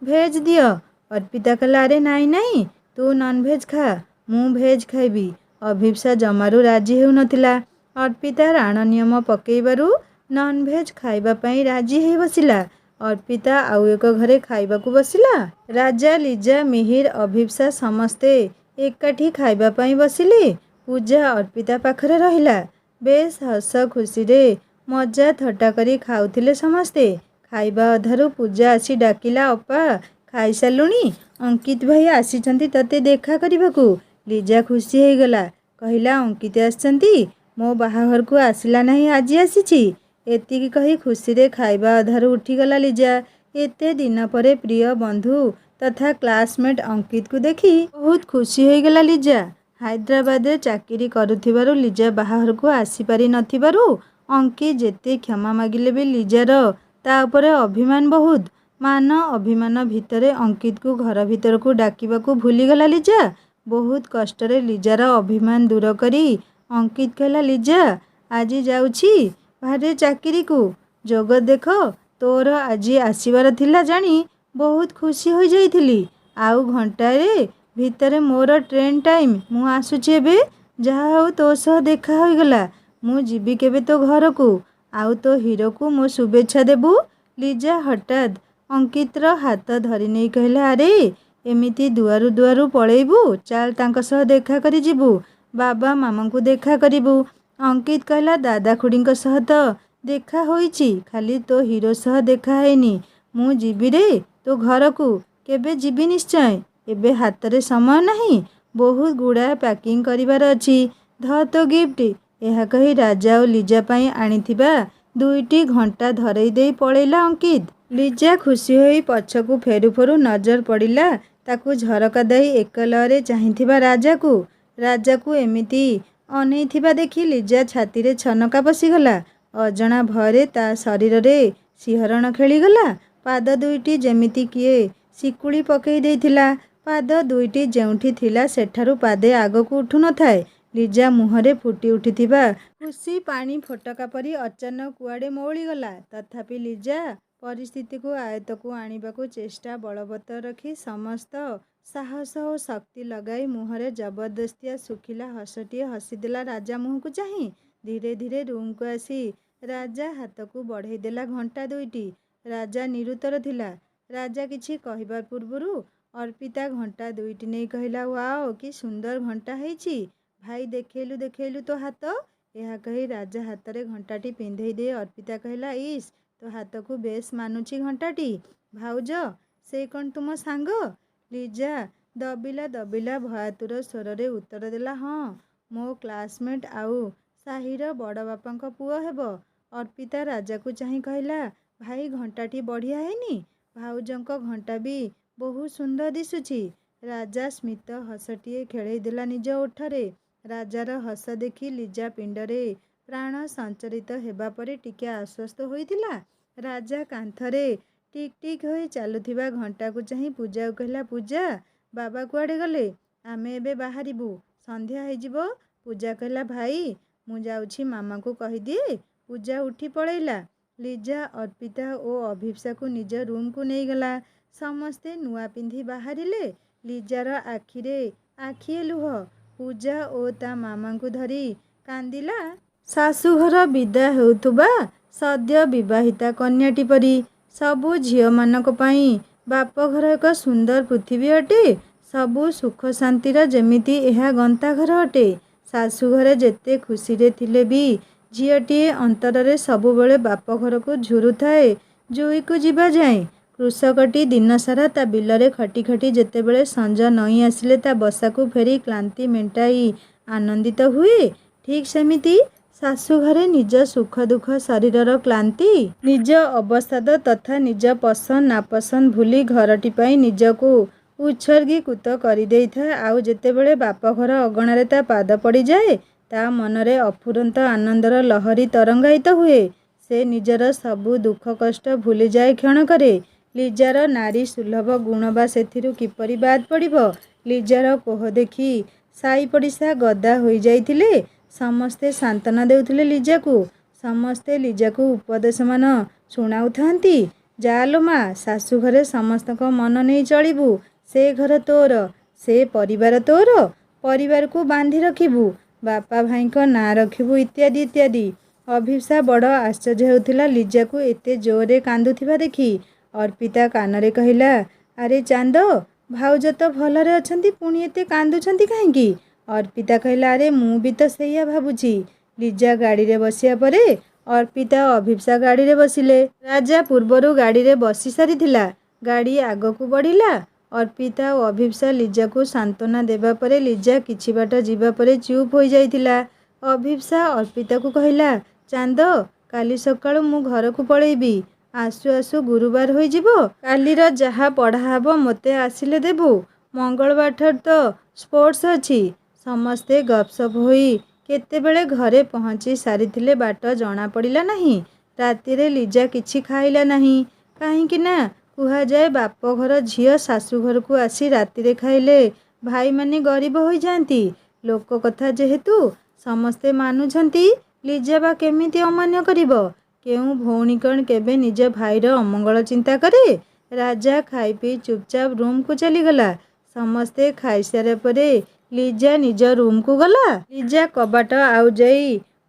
Speaker 1: ଭେଜ୍ ଦିଅ। ଅର୍ପିତା କହିଲା, ଆରେ ନାଇଁ ନାଇଁ ତୁ ନନ୍ଭେଜ୍ ଖା, ମୁଁ ଭେଜ୍ ଖାଇବି। ଅଭିପ୍ସା ଜମାରୁ ରାଜି ହେଉନଥିଲା। ଅର୍ପିତା ରାଣ ନିୟମ ପକେଇବାରୁ ନନ୍ଭେଜ୍ ଖାଇବା ପାଇଁ ରାଜି ହେଇ ବସିଲା। ଅର୍ପିତା ଆଉ ଏକ ଘରେ ଖାଇବାକୁ ବସିଲା। ରାଜା, ଲିଜା, ମିହିର, ଅଭିପ୍ସା ସମସ୍ତେ ଏକାଠି ଖାଇବା ପାଇଁ ବସିଲେ। ପୂଜା ଅର୍ପିତା ପାଖରେ ରହିଲା। ବେଶ୍ ହସ ଖୁସିରେ ମଜା ଥଟ୍ଟା କରି ଖାଉଥିଲେ ସମସ୍ତେ। ଖାଇବା ଅଧାରୁ ପୂଜା ଆସି ଡାକିଲା, ଅପା ଖାଇସାରିଲୁଣି? ଅଙ୍କିତ ଭାଇ ଆସିଛନ୍ତି ତତେ ଦେଖା କରିବାକୁ। ଲିଜା ଖୁସି ହେଇଗଲା। କହିଲା, ଅଙ୍କିତ ଆସିଛନ୍ତି? ମୋ ବାହାଘରକୁ ଆସିଲା ନାହିଁ, ଆଜି ଆସିଛି। ଏତିକି କହି ଖୁସିରେ ଖାଇବା ଅଧାରୁ ଉଠିଗଲା ଲିଜା। ଏତେ ଦିନ ପରେ ପ୍ରିୟ ବନ୍ଧୁ ତଥା କ୍ଲାସମେଟ୍ ଅଙ୍କିତକୁ ଦେଖି ବହୁତ ଖୁସି ହୋଇଗଲା ଲିଜା। ହାଇଦ୍ରାବାଦରେ ଚାକିରି କରୁଥିବାରୁ ଲିଜା ବାହାଘରକୁ ଆସିପାରି ନଥିବାରୁ ଅଙ୍କିତ ଯେତେ କ୍ଷମା ମାଗିଲେ ବି ଲିଜାର ତା ଉପରେ ଅଭିମାନ ବହୁତ। ମାନ ଅଭିମାନ ଭିତରେ ଅଙ୍କିତକୁ ଘର ଭିତରକୁ ଡାକିବାକୁ ଭୁଲିଗଲା ଲିଜା। ବହୁତ କଷ୍ଟରେ ଲିଜାର ଅଭିମାନ ଦୂର କରି ଅଙ୍କିତ କହିଲା, ଲିଜା ଆଜି ଯାଉଛି ବାହାରେ ଚାକିରିକୁ, ଯୋଗ ଦେଖ ତୋର ଆଜି ଆସିବାର ଥିଲା ଜାଣି ବହୁତ ଖୁସି ହୋଇଯାଇଥିଲି। ଆଉ ଘଣ୍ଟାଏ ଭିତରେ ମୋର ଟ୍ରେନ୍ ଟାଇମ୍, ମୁଁ ଆସୁଛି ଏବେ। ଯାହା ହେଉ ତୋ ସହ ଦେଖା ହୋଇଗଲା। ମୁଁ ଯିବି କେବେ ତୋ ଘରକୁ, ଆଉ ତୋ ହିରୋକୁ ମୋ ଶୁଭେଚ୍ଛା ଦେବୁ। ଲିଜା ହଠାତ୍ ଅଙ୍କିତର ହାତ ଧରି ନେଇ କହିଲା, ଆରେ ଏମିତି ଦୁଆରୁ ଦୁଆରୁ ପଳେଇବୁ, ଚାଲ ତାଙ୍କ ସହ ଦେଖା କରି ଯିବୁ, ବାବା ମାମାଙ୍କୁ ଦେଖା କରିବୁ। ଅଙ୍କିତ କହିଲା, ଦାଦା ଖୁଡ଼ିଙ୍କ ସହ ତ ଦେଖା ହୋଇଛି, ଖାଲି ତୋ ହିରୋ ସହ ଦେଖା ହେଇନି। ମୁଁ ଯିବି ରେ ତୋ ଘରକୁ, କେବେ ଯିବି ନିଶ୍ଚୟ। ଏବେ ହାତରେ ସମୟ ନାହିଁ, ବହୁତ ଗୁଡ଼ାଏ ପ୍ୟାକିଂ କରିବାର ଅଛି। ଧ ତୋ ଗିଫ୍ଟ। ଏହା କହି ରାଜା ଓ ଲିଜା ପାଇଁ ଆଣିଥିବା 2ଟି ଘଣ୍ଟା ଧରେଇ ଦେଇ ପଳେଇଲା ଅଙ୍କିତ। ଲିଜା ଖୁସି ହୋଇ ପଛକୁ ଫେରୁ ଫେରୁ ନଜର ପଡ଼ିଲା ତାକୁ ଝରକା ଦେଇ ଏକଲରେ ଚାହିଁଥିବା ରାଜାକୁ। ରାଜାକୁ ଏମିତି ଅନେଇଥିବା ଦେଖି ଲିଜା ଛାତିରେ ଛନକା ପଶିଗଲା। ଅଜଣା ଭୟରେ ତା ଶରୀରରେ ଶିହରଣ ଖେଳିଗଲା। ପାଦ ଦୁଇଟି ଯେମିତି କିଏ ଶିକୁଳି ପକେଇ ଦେଇଥିଲା। ପାଦ ଦୁଇଟି ଯେଉଁଠି ଥିଲା ସେଠାରୁ ପାଦେ ଆଗକୁ ଉଠୁ ନଥାଏ। ଲିଜା ମୁହଁରେ ଫୁଟି ଉଠିଥିବା ଖୁସି ପାଣି ଫୋଟକା ପରି ଅଚାନକ କୁଆଡ଼େ ମଉଳିଗଲା। ତଥାପି ଲିଜା ପରିସ୍ଥିତିକୁ ଆୟତ୍ତକୁ ଆଣିବାକୁ ଚେଷ୍ଟା ବଳବତ୍ତର ରଖି ସମସ୍ତ ସାହସ ଓ ଶକ୍ତି ଲଗାଇ ମୁହଁରେ ଜବରଦସ୍ତିଆ ଶୁଖିଲା ହସଟିଏ ହସିଦେଲା ରାଜା ମୁହଁକୁ ଚାହିଁ। ଧୀରେ ଧୀରେ ରୁମ୍କୁ ଆସି ରାଜା ହାତକୁ ବଢ଼େଇ ଦେଲା ଘଣ୍ଟା ଦୁଇଟି। ରାଜା ନିରୁତ୍ତର ଥିଲା। ରାଜା କିଛି କହିବା ପୂର୍ବରୁ ଅର୍ପିତା ଘଣ୍ଟା ଦୁଇଟି ନେଇ କହିଲା, ୱାଓ କି ସୁନ୍ଦର ଘଣ୍ଟା ହେଇଛି, ଭାଇ ଦେଖେଇଲୁ ଦେଖେଇଲୁ ତୋ ହାତ। ଏହା କହି ରାଜା ହାତରେ ଘଣ୍ଟାଟି ପିନ୍ଧେଇ ଦେଇ ଅର୍ପିତା କହିଲା, ଇସ୍ ତୋ ହାତକୁ ବେଶ୍ ମାନୁଛି ଘଣ୍ଟାଟି। ଭାଉଜ ସେ କ'ଣ ତୁମ ସାଙ୍ଗ? ଲିଜା ଦବିଲା ଦବିଲା ଭୟାତୁର ସ୍ୱରରେ ଉତ୍ତର ଦେଲା, ହଁ ମୋ କ୍ଲାସମେଟ୍ ଆଉ ସାହିର ବଡ଼ ବାପାଙ୍କ ପୁଅ ହେବ। ଅର୍ପିତା ରାଜାକୁ ଚାହିଁ କହିଲା, ଭାଇ ଘଣ୍ଟାଟି ବଢ଼ିଆ ହେଇନି? ଭାଉଜଙ୍କ ଘଣ୍ଟା ବି ବହୁ ସୁନ୍ଦର ଦିଶୁଛି। ରାଜା ସ୍ମିତ ହସଟିଏ ଖେଳେଇ ଦେଲା ନିଜ ଓଠରେ। ରାଜାର ହସ ଦେଖି ଲିଜା ପିଣ୍ଡରେ ପ୍ରାଣ ସଞ୍ଚରିତ ହେବା ପରେ ଟିକେ ଆଶ୍ୱସ୍ତ ହୋଇଥିଲା। ରାଜା କାନ୍ଥରେ ଟିକ୍ ଟିକ୍ ହୋଇ ଚାଲୁଥିବା ଘଣ୍ଟାକୁ ଚାହିଁ ପୂଜାକୁ କହିଲା, ପୂଜା, ବାବା କୁଆଡ଼େ ଗଲେ? ଆମେ ଏବେ ବାହାରିବୁ, ସନ୍ଧ୍ୟା ହେଇଯିବ। ପୂଜା କହିଲା, ଭାଇ ମୁଁ ଯାଉଛି ମାମାଙ୍କୁ କହିଦିଏ। ପୂଜା ଉଠି ପଳେଇଲା। ଲିଜା ଅର୍ପିତା ଓ ଅଭିପ୍ସାକୁ ନିଜ ରୁମ୍କୁ ନେଇଗଲା। ସମସ୍ତେ ନୂଆ ପିନ୍ଧି ବାହାରିଲେ। ଲିଜାର ଆଖିରେ ଆଖିଏ ଲୁହ। ପୂଜା ଓ ତା ମାମାଙ୍କୁ ଧରି କାନ୍ଦିଲା ଶାଶୁଘର ବିଦା ହେଉଥିବା ସଦ୍ୟ ବିବାହିତା କନ୍ୟାଟି ପରି। ସବୁ ଝିଅମାନଙ୍କ ପାଇଁ ବାପଘର ଏକ ସୁନ୍ଦର ପୃଥିବୀ ଅଟେ। ସବୁ ସୁଖ ଶାନ୍ତିର ଯେମିତି ଏହା ଗନ୍ତାଘର ଅଟେ। ଶାଶୁଘରେ ଯେତେ ଖୁସିରେ ଥିଲେ ବି ଝିଅଟିଏ ଅନ୍ତରରେ ସବୁବେଳେ ବାପଘରକୁ ଝୁରୁଥାଏ ଜୁଇକୁ ଯିବା ଯାଏଁ। କୃଷକଟି ଦିନସାରା ତା ବିଲରେ ଖଟି ଖଟି ଯେତେବେଳେ ସଞ୍ଜ ନଇଁ ଆସିଲେ ତା ବସାକୁ ଫେରି କ୍ଳାନ୍ତି ମେଣ୍ଟାଇ ଆନନ୍ଦିତ ହୁଏ, ଠିକ୍ ସେମିତି ଶାଶୁଘରେ ନିଜ ସୁଖ ଦୁଃଖ ଶରୀରର କ୍ଳାନ୍ତି, ନିଜ ଅବସାଦ ତଥା ନିଜ ପସନ୍ଦ ନାପସନ୍ଦ ଭୁଲି ଘରଟି ପାଇଁ ନିଜକୁ ଉତ୍ସର୍ଗୀକୃତ କରିଦେଇଥାଏ। ଆଉ ଯେତେବେଳେ ବାପଘର ଅଗଣାରେ ତା ପାଦ ପଡ଼ିଯାଏ, ତା ମନରେ ଅଫୁରନ୍ତ ଆନନ୍ଦର ଲହରୀ ତରଙ୍ଗାୟିତ ହୁଏ। ସେ ନିଜର ସବୁ ଦୁଃଖ କଷ୍ଟ ଭୁଲିଯାଏ କ୍ଷଣକରେ। ଲିଜାର ନାରୀ ସୁଲଭ ଗୁଣ ବା ସେଥିରୁ କିପରି ବାଦ୍ ପଡ଼ିବ? ଲିଜାର କୋହ ଦେଖି ସାଇ ପଡ଼ିଶା ଗଦା ହୋଇଯାଇଥିଲେ। ସମସ୍ତେ ସାନ୍ତ୍ୱନା ଦେଉଥିଲେ ଲିଜାକୁ। ସମସ୍ତେ ଲିଜାକୁ ଉପଦେଶମାନ ଶୁଣାଉଥାନ୍ତି। ଯାଲୋ ମା, ଶାଶୁଘରେ ସମସ୍ତଙ୍କ ମନ ନେଇ ଚଳିବୁ। ସେ ଘର ତୋର, ସେ ପରିବାର ତୋର, ପରିବାରକୁ ବାନ୍ଧି ରଖିବୁ, ବାପା ଭାଇଙ୍କ ନାଁ ରଖିବୁ, ଇତ୍ୟାଦି ଇତ୍ୟାଦି। ଅଭିପ୍ସା ବଡ଼ ଆଶ୍ଚର୍ଯ୍ୟ ହେଉଥିଲା ଲିଜାକୁ ଏତେ ଜୋରରେ କାନ୍ଦୁଥିବା ଦେଖି। ଅର୍ପିତା କାନରେ କହିଲା, ଆରେ ଚାନ୍ଦ, ଭାଉଜ ତ ଭଲରେ ଅଛନ୍ତି, ପୁଣି ଏତେ କାନ୍ଦୁଛନ୍ତି କାହିଁକି? ଅର୍ପିତା କହିଲା, ଆରେ ମୁଁ ବି ତ ସେଇଆ ଭାବୁଛି। ଲିଜା ଗାଡ଼ିରେ ବସିବା ପରେ ଅର୍ପିତା ଓ ଅଭିପ୍ସା ଗାଡ଼ିରେ ବସିଲେ। ରାଜା ପୂର୍ବରୁ ଗାଡ଼ିରେ ବସି ସାରିଥିଲା। ଗାଡ଼ି ଆଗକୁ ବଢ଼ିଲା। ଅର୍ପିତା ଓ ଅଭିପ୍ସା ଲିଜାକୁ ସାନ୍ତ୍ୱନା ଦେବା ପରେ ଲିଜା କିଛି ବାଟ ଯିବା ପରେ ଚୁପ୍ ହୋଇଯାଇଥିଲା। ଅଭିପ୍ସା ଅର୍ପିତାକୁ କହିଲା, ଚାନ୍ଦ, କାଲି ସକାଳୁ ମୁଁ ଘରକୁ ପଳେଇବି। ଆସୁ ଆସୁ ଗୁରୁବାର ହୋଇଯିବ। କାଲିର ଯାହା ପଢ଼ା ହେବ ମୋତେ ଆସିଲେ ଦେବୁ। ମଙ୍ଗଳବାରଠାରୁ ତ ସ୍ପୋର୍ଟସ୍ ଅଛି। ସମସ୍ତେ ଗପସପ ହୋଇ କେତେବେଳେ ଘରେ ପହଞ୍ଚି ସାରିଥିଲେ ବାଟ ଜଣାପଡ଼ିଲା ନାହିଁ। ରାତିରେ ଲିଜା କିଛି ଖାଇଲା ନାହିଁ। କାହିଁକି ନା କୁହାଯାଏ ବାପଘର ଝିଅ ଶାଶୁଘରକୁ ଆସି ରାତିରେ ଖାଇଲେ ଭାଇମାନେ ଗରିବ ହୋଇଯାଆନ୍ତି। ଲୋକ କଥା ଯେହେତୁ ସମସ୍ତେ ମାନୁଛନ୍ତି, ଲିଜା ବା କେମିତି ଅମାନ୍ୟ କରିବ? କେଉଁ ଭଉଣୀ କ'ଣ କେବେ ନିଜ ଭାଇର ଅମଙ୍ଗଳ ଚିନ୍ତା କରେ? ରାଜା ଖାଇ ପିଇ ଚୁପଚାପ ରୁମ୍କୁ ଚାଲିଗଲା। ସମସ୍ତେ ଖାଇସାରିବା ପରେ ଲିଜା ନିଜ ରୁମ୍କୁ ଗଲା। ଲିଜା କବାଟ ଆଉଜାଇ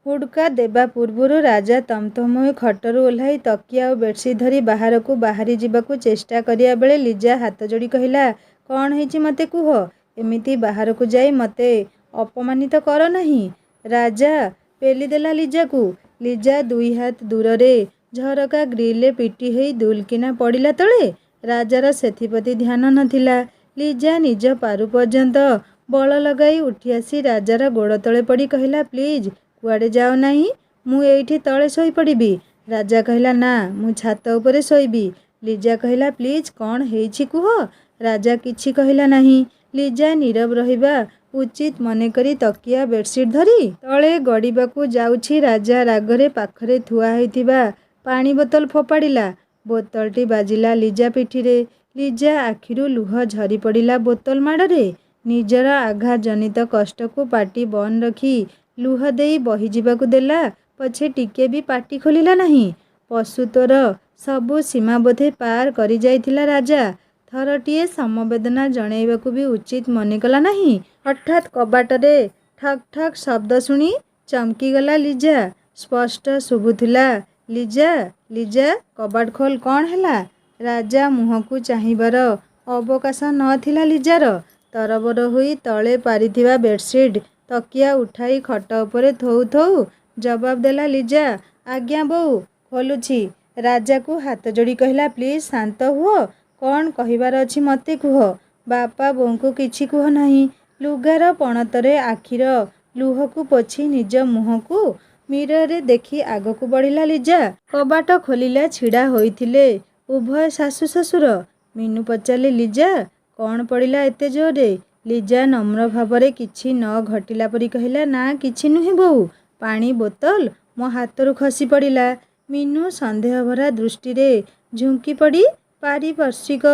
Speaker 1: ହୁଡ଼କା ଦେବା ପୂର୍ବରୁ ରାଜା ତମତମ ହୋଇ ଖଟରୁ ଓହ୍ଲାଇ ତକିଆ ଆଉ ବେଡସିଟ୍ ଧରି ବାହାରକୁ ବାହାରି ଯିବାକୁ ଚେଷ୍ଟା କରିବା ବେଳେ ଲିଜା ହାତ ଯୋଡ଼ି କହିଲା, କ'ଣ ହେଇଛି ମୋତେ କୁହ। ଏମିତି ବାହାରକୁ ଯାଇ ମୋତେ ଅପମାନିତ କର ନାହିଁ। ରାଜା ପେଲିଦେଲା ଲିଜାକୁ। ଲିଜା ଦୁଇ ହାତ ଦୂରରେ ଝରକା ଗ୍ରିଲରେ ପିଟି ହୋଇ ଦୁଲକିନା ପଡ଼ିଲା ତଳେ। ରାଜାର ସେଥିପ୍ରତି ଧ୍ୟାନ ନଥିଲା। ଲିଜା ନିଜ ପାରୁ ପର୍ଯ୍ୟନ୍ତ ବଳ ଲଗାଇ ଉଠି ଆସି ରାଜାର ଗୋଡ଼ ତଳେ ପଡ଼ି କହିଲା, ପ୍ଲିଜ୍ କୁଆଡ଼େ ଯାଅ ନାହିଁ, ମୁଁ ଏଇଠି ତଳେ ଶୋଇପଡ଼ିବି। ରାଜା କହିଲା, ନା, ମୁଁ ଛାତ ଉପରେ ଶୋଇବି। ଲିଜା କହିଲା, ପ୍ଲିଜ୍ କ'ଣ ହେଇଛି କୁହ। ରାଜା କିଛି କହିଲା ନାହିଁ। ଲିଜା ନୀରବ ରହିବା ଉଚିତ ମନେକରି ତକିଆ ବେଡସିଟ୍ ଧରି ତଳେ ଗଡ଼ିବାକୁ ଯାଉଛି। ରାଜା ରାଗରେ ପାଖରେ ଥୁଆ ହୋଇଥିବା ପାଣି ବୋତଲ ଫୋପାଡ଼ିଲା। ବୋତଲଟି ବାଜିଲା ଲିଜା ପିଠିରେ। ଲିଜା ଆଖିରୁ ଲୁହ ଝରି ପଡ଼ିଲା ବୋତଲ ମାଡ଼ରେ। ନିଜର ଆଘାତ ଜନିତ କଷ୍ଟକୁ ପାଟି ବନ୍ଦ ରଖି ଲୁହ ଦେଇ ବହିଯିବାକୁ ଦେଲା ପଛେ ଟିକେ ବି ପାଟି ଖୋଲିଲା ନାହିଁ। ପଶୁତ୍ୱର ସବୁ ସୀମା ବୋଧେ ପାର କରିଯାଇଥିଲା ରାଜା। ଥରଟିଏ ସମବେଦନା ଜଣାଇବାକୁ ବି ଉଚିତ ମନେକଲା ନାହିଁ। ହଠାତ୍ କବାଟରେ ଠକ୍ ଠକ୍ ଶବ୍ଦ ଶୁଣି ଚମକିଗଲା ଲିଜା। ସ୍ପଷ୍ଟ ଶୁଭୁଥିଲା, ଲିଜା, ଲିଜା, କବାଟ ଖୋଲ, କ'ଣ ହେଲା? ରାଜା ମୁହଁକୁ ଚାହିଁବାର ଅବକାଶ ନଥିଲା ଲିଜାର। ତରବର ହୋଇ ତଳେ ପାରିଥିବା ବେଡସିଟ୍ ତକିଆ ଉଠାଇ ଖଟ ଉପରେ ଥୋଉ ଥୋଉ ଜବାବ ଦେଲା ଲିଜା, ଆଜ୍ଞା ବୋଉ, ଖୋଲୁଛି। ରାଜାକୁ ହାତ ଯୋଡ଼ି କହିଲା, ପ୍ଲିଜ୍ ଶାନ୍ତ ହୁଅ। କ'ଣ କହିବାର ଅଛି ମୋତେ କୁହ। ବାପା ବୋଉଙ୍କୁ କିଛି କୁହ ନାହିଁ। ଲୁଗାର ପଣତରେ ଆଖିର ଲୁହକୁ ପୋଛି ନିଜ ମୁହଁକୁ ମିରରରେ ଦେଖି ଆଗକୁ ବଢ଼ିଲା ଲିଜା। କବାଟ ଖୋଲିଲା ଛିଡ଼ା ହୋଇଥିଲେ ଉଭୟ ଶାଶୁ ଶ୍ୱଶୁର। ମିନୁ ପଚାରିଲେ, ଲିଜା କ'ଣ ପଡ଼ିଲା ଏତେ ଜୋରରେ? ଲିଜା ନମ୍ର ଭାବରେ କିଛି ନ ଘଟିଲା ପରି କହିଲା, ନା କିଛି ନୁହେଁ ବୋଉ, ପାଣି ବୋତଲ ମୋ ହାତରୁ ଖସି ପଡ଼ିଲା। ମିନୁ ସନ୍ଦେହଭରା ଦୃଷ୍ଟିରେ ଝୁଙ୍କି ପଡ଼ି ପାରିପାର୍ଶ୍ୱିକ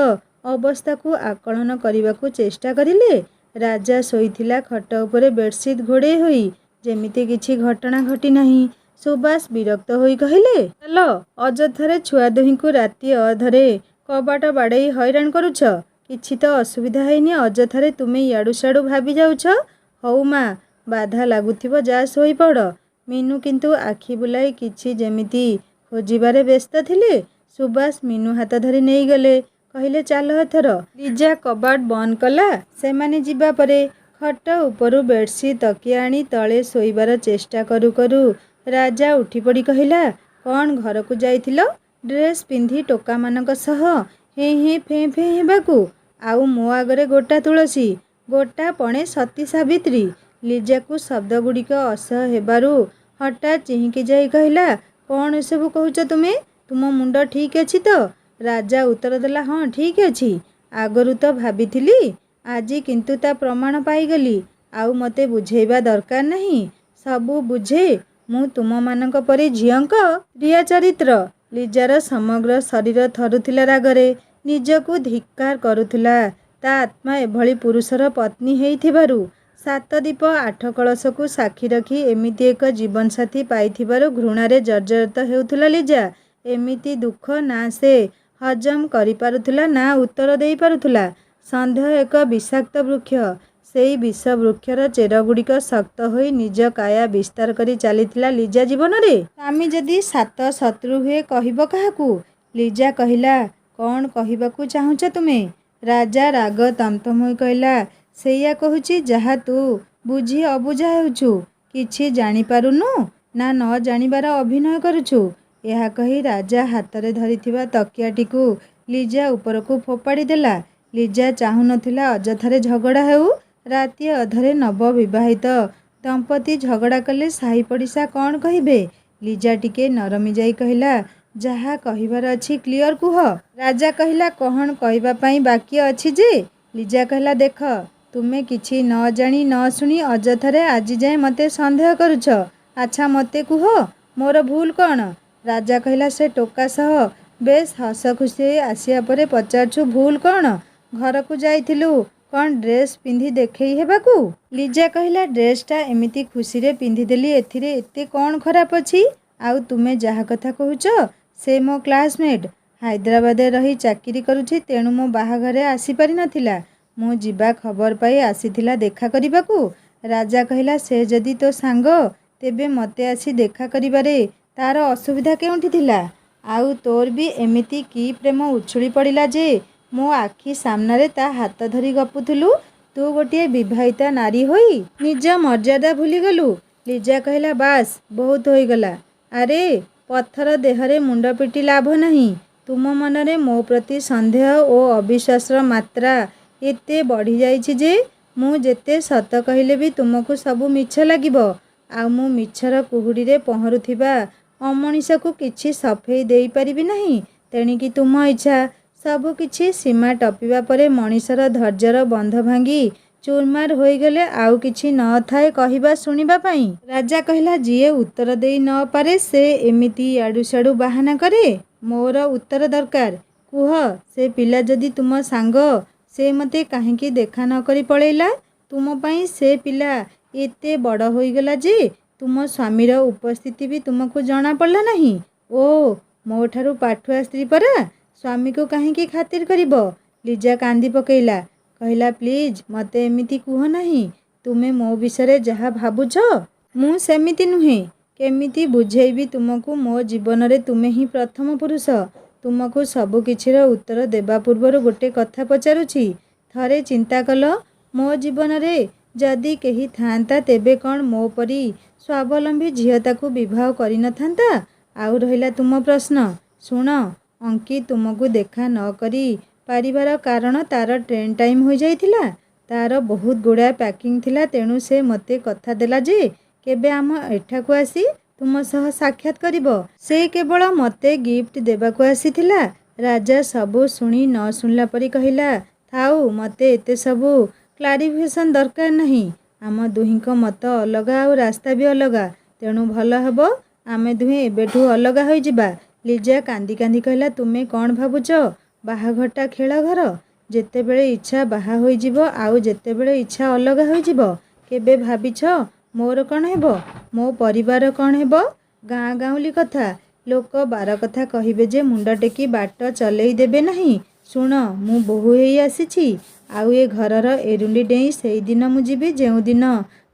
Speaker 1: ଅବସ୍ଥାକୁ ଆକଳନ କରିବାକୁ ଚେଷ୍ଟା କରିଲେ। ରାଜା ଶୋଇଥିଲା ଖଟ ଉପରେ ବେଡସିଟ୍ ଘୋଡ଼େଇ ହୋଇ, ଯେମିତି କିଛି ଘଟଣା ଘଟି ନାହିଁ। ସୁବାସ ବିରକ୍ତ ହୋଇ କହିଲେ, ଚାଲ, ଅଯଥାରେ ଛୁଆ ଦୁହିଁଙ୍କୁ ରାତି ଅଧରେ କବାଟ ବାଡ଼େଇ ହଇରାଣ କରୁଛ। କିଛି ତ ଅସୁବିଧା ହେଇନି, ଅଯଥାରେ ତୁମେ ଇଆଡ଼ୁ ସିଆଡ଼ୁ ଭାବି ଯାଉଛ। ହଉ ମା, ବାଧା ଲାଗୁଥିବ, ଯା ଶୋଇପଡ଼। ମିନୁ କିନ୍ତୁ ଆଖି ବୁଲାଇ କିଛି ଯେମିତି ଖୋଜିବାରେ ବ୍ୟସ୍ତ ଥିଲେ। ସୁବାସ ମିନୁ ହାତ ଧରି ନେଇଗଲେ, କହିଲେ, ଚାଲ ଏଥର। ଲିଜା କବାଟ ବନ୍ଦ କଲା। ସେମାନେ ଯିବା ପରେ ଖଟ ଉପରୁ ବେଡସିଟ୍ ତକିଆ ଆଣି ତଳେ ଶୋଇବାର ଚେଷ୍ଟା କରୁ କରୁ ରାଜା ଉଠିପଡ଼ି କହିଲା, କ'ଣ ଘରକୁ ଯାଇଥିଲ ଡ୍ରେସ୍ ପିନ୍ଧି ଟୋକାମାନଙ୍କ ସହ ହେଁ ହେଁ ଫେଁ ଫେଁ ହେବାକୁ? ଆଉ ମୋ ଆଗରେ ଗୋଟା ତୁଳସୀ, ଗୋଟା ପଣେ ସତୀ ସାବିତ୍ରୀ। ଲିଜାକୁ ଶବ୍ଦଗୁଡ଼ିକ ଅସହ୍ୟ ହେବାରୁ ହଠାତ୍ ଚିହିଁକି ଯାଇ କହିଲା, କ'ଣ ଏସବୁ କହୁଛ ତୁମେ? ତୁମ ମୁଣ୍ଡ ଠିକ୍ ଅଛି ତ? ରାଜା ଉତ୍ତର ଦେଲା, ହଁ ଠିକ୍ ଅଛି। ଆଗରୁ ତ ଭାବିଥିଲି, ଆଜି କିନ୍ତୁ ତା ପ୍ରମାଣ ପାଇଗଲି। ଆଉ ମୋତେ ବୁଝେଇବା ଦରକାର ନାହିଁ, ସବୁ ବୁଝେ। ମୁଁ ତୁମମାନଙ୍କ ପରି ଝିଅଙ୍କ ପ୍ରିୟ ଚରିତ୍ର। ଲିଜାର ସମଗ୍ର ଶରୀର ଥରୁଥିଲା ରାଗରେ। ନିଜକୁ ଧିକ୍କାର କରୁଥିଲା ତା ଆତ୍ମା ଏଭଳି ପୁରୁଷର ପତ୍ନୀ ହେଇଥିବାରୁ। 7 ଦୀପ 8 କଳସକୁ ସାକ୍ଷୀ ରଖି ଏମିତି ଏକ ଜୀବନସାଥୀ ପାଇଥିବାରୁ ଘୃଣାରେ ଜର୍ଜରିତ ହେଉଥିଲା ଲିଜା। ଏମିତି ଦୁଃଖ ନା ସେ ହଜମ କରିପାରୁଥିଲା, ନା ଉତ୍ତର ଦେଇପାରୁଥିଲା। ସନ୍ଦେହ ଏକ ବିଷାକ୍ତ ବୃକ୍ଷ। ସେଇ ବିଷ ବୃକ୍ଷର ଚେରଗୁଡ଼ିକ ଶକ୍ତ ହୋଇ ନିଜ କାୟା ବିସ୍ତାର କରି ଚାଲିଥିଲା ଲିଜା ଜୀବନରେ। ସ୍ୱାମୀ ଯଦି 7 ଶତ୍ରୁ ହୁଏ କହିବ କାହାକୁ? ଲିଜା କହିଲା, କ'ଣ କହିବାକୁ ଚାହୁଁଛ ତୁମେ? ରାଜା ରାଗ ତମତମ ହୋଇ କହିଲା, ସେଇଆ କହୁଛି ଯାହା ତୁ ବୁଝି ଅବୁଝା ହେଉଛୁ। କିଛି ଜାଣିପାରୁନୁ ନା ନ ଜାଣିବାର ଅଭିନୟ କରୁଛୁ। ଏହା କହି ରାଜା ହାତରେ ଧରିଥିବା ତକିଆଟିକୁ ଲିଜା ଉପରକୁ ଫୋପାଡ଼ି ଦେଲା। ଲିଜା ଚାହୁଁନଥିଲା ଅଯଥାରେ ଝଗଡ଼ା ହେଉ। ରାତି ଅଧରେ ନବବିବାହିତ ଦମ୍ପତି ଝଗଡ଼ା କଲେ ସାହି ପଡ଼ିଶା କ'ଣ କହିବେ? ଲିଜା ଟିକେ ନରମି ଯାଇ କହିଲା, ଯାହା କହିବାର ଅଛି କ୍ଲିଅର କୁହ। ରାଜା କହିଲା, କ'ଣ କହିବା ପାଇଁ ବାକି ଅଛି ଯେ? ଲିଜା କହିଲା, ଦେଖ, ତୁମେ କିଛି ନ ଜାଣି ନ ଶୁଣି ଅଯଥାରେ ଆଜିଯାଏ ମୋତେ ସନ୍ଦେହ କରୁଛ। ଆଚ୍ଛା ମୋତେ କୁହ, ମୋର ଭୁଲ କ'ଣ? ରାଜା କହିଲା, ସେ ଟୋକା ସହ ବେଶ୍ ହସ ଖୁସି ହୋଇ ଆସିବା ପରେ ପଚାରୁଛୁ ଭୁଲ କ'ଣ? ଘରକୁ ଯାଇଥିଲୁ କ'ଣ ଡ୍ରେସ୍ ପିନ୍ଧି ଦେଖେଇ ହେବାକୁ? ଲିଜା କହିଲା, ଡ୍ରେସ୍ଟା ଏମିତି ଖୁସିରେ ପିନ୍ଧିଦେଲି, ଏଥିରେ ଏତେ କ'ଣ ଖରାପ ଅଛି? ଆଉ ତୁମେ ଯାହା କଥା କହୁଛ, ସେ ମୋ କ୍ଲାସମେଟ୍, ହାଇଦ୍ରାବାଦରେ ରହି ଚାକିରି କରୁଛି, ତେଣୁ ମୋ ବାହାଘରେ ଆସିପାରିନଥିଲା। ମୁଁ ଯିବା ଖବର ପାଇ ଆସିଥିଲା ଦେଖା କରିବାକୁ। ରାଜା କହିଲା, ସେ ଯଦି ତୋ ସାଙ୍ଗ, ତେବେ ମୋତେ ଆସି ଦେଖା କରିବାରେ ତାର ଅସୁବିଧା କେଉଁଠି ଥିଲା? ଆଉ ତୋର ବି ଏମିତି କି ପ୍ରେମ ଉଛୁଳି ପଡ଼ିଲା ଯେ ମୋ ଆଖି ସାମ୍ନାରେ ତା ହାତ ଧରି ଗପୁଥିଲୁ? ତୁ ଗୋଟିଏ ବିବାହିତା ନାରୀ ହୋଇ ନିଜ ମର୍ଯ୍ୟାଦା ଭୁଲିଗଲୁ। ଲିଜା କହିଲା, ବାସ୍, ବହୁତ ହୋଇଗଲା। ଆରେ ପଥର ଦେହରେ ମୁଣ୍ଡ ପିଟି ଲାଭ ନାହିଁ। ତୁମ ମନରେ ମୋ ପ୍ରତି ସନ୍ଦେହ ଓ ଅବିଶ୍ୱାସର ମାତ୍ରା ଏତେ ବଢ଼ିଯାଇଛି ଯେ ମୁଁ ଯେତେ ସତ କହିଲେ ବି ତୁମକୁ ସବୁ ମିଛ ଲାଗିବ। ଆଉ ମୁଁ ମିଛର କୁହୁଡ଼ିରେ ପହଁରୁଥିବା ଅମଣିଷକୁ କିଛି ସଫେଇ ଦେଇପାରିବି ନାହିଁ। ତେଣିକି ତୁମ ଇଚ୍ଛା। ସବୁ କିଛି ସୀମା ଟପିବା ପରେ ମଣିଷର ଧୈର୍ଯ୍ୟର ବନ୍ଧ ଭାଙ୍ଗି ଚୁରମାର ହୋଇଗଲେ ଆଉ କିଛି ନଥାଏ କହିବା ଶୁଣିବା ପାଇଁ। ରାଜା କହିଲା, ଯିଏ ଉତ୍ତର ଦେଇ ନ ପାରେ ସେ ଏମିତି ଇଆଡ଼ୁ ସିଆଡ଼ୁ ବାହାନା କରେ। ମୋର ଉତ୍ତର ଦରକାର। କୁହ, ସେ ପିଲା ଯଦି ତୁମ ସାଙ୍ଗ, ସେ ମୋତେ କାହିଁକି ଦେଖା ନ କରି ପଳେଇଲା? ତୁମ ପାଇଁ ସେ ପିଲା ଏତେ ବଡ଼ ହୋଇଗଲା ଯେ ତୁମ ସ୍ୱାମୀର ଉପସ୍ଥିତି ବି ତୁମକୁ ଜଣା ପଡ଼ିଲା ନାହିଁ। ଓ, ମୋ ଠାରୁ ପାଠୁଆ ସ୍ତ୍ରୀ ପରା, ସ୍ୱାମୀକୁ କାହିଁକି ଖାତିର କରିବ? ଲିଜା କାନ୍ଦି ପକେଇଲା। କହିଲା, ପ୍ଲିଜ୍ ମୋତେ ଏମିତି କୁହ ନାହିଁ। ତୁମେ ମୋ ବିଷୟରେ ଯାହା ଭାବୁଛ ମୁଁ ସେମିତି ନୁହେଁ। କେମିତି ବୁଝେଇବି ତୁମକୁ? ମୋ ଜୀବନରେ ତୁମେ ହିଁ ପ୍ରଥମ ପୁରୁଷ। ତୁମକୁ ସବୁ କିଛିର ଉତ୍ତର ଦେବା ପୂର୍ବରୁ ଗୋଟେ କଥା ପଚାରୁଛି। ଥରେ ଚିନ୍ତା କଲ, ମୋ ଜୀବନରେ ଯଦି କେହି ଥାଆନ୍ତା, ତେବେ କ'ଣ ମୋ ପରି ସ୍ୱାବଲମ୍ବୀ ଝିଅ ତାକୁ ବିବାହ କରିନଥାନ୍ତା? ଆଉ ରହିଲା ତୁମ ପ୍ରଶ୍ନ। ଶୁଣ, ଅଙ୍କିତ ତୁମକୁ ଦେଖା ନ କରି ପାରିବାର କାରଣ ତାର ଟ୍ରେନ୍ ଟାଇମ୍ ହୋଇଯାଇଥିଲା। तार बहुत गुड़ाए पैकिंग थिला तेणु से मते कथा देला जे केबे आम एठाकू आसी तुम सह साक्षात करिबो। से केवल मते गिफ्ट देबाकू आसीथिला। राजा सबू शुणी न शुणला परी कहिला, थाउ मते एते सबू क्लारिफिकेशन दरकार नहीं। आम दुहींक मत अलगा और रास्ता भी अलगा, तेणु भल हेबो आमे दुहें एबेठू अलगा होई जिबा। लीजा कांदी कांदी कहला, तुमे कौन भाबुच बाहाघरटा खेल घर? जेतेबेले इच्छा बाहा होई जिबो आउ जेतेबेले इच्छा अलगा होई जिबो। केबे भाबिछ मोर कौन हेबो, मो परिवार कौन हेबो? गाँ गाउली कथा, लोक बार कथा कहिबे जे मुंड टेकी बाट चलेई देबे नहीं। शुण मु बोहू हेई आसीछि, आउ ए घरर एरुंडी डेई सेई दिन मु जिबि जेउ दिन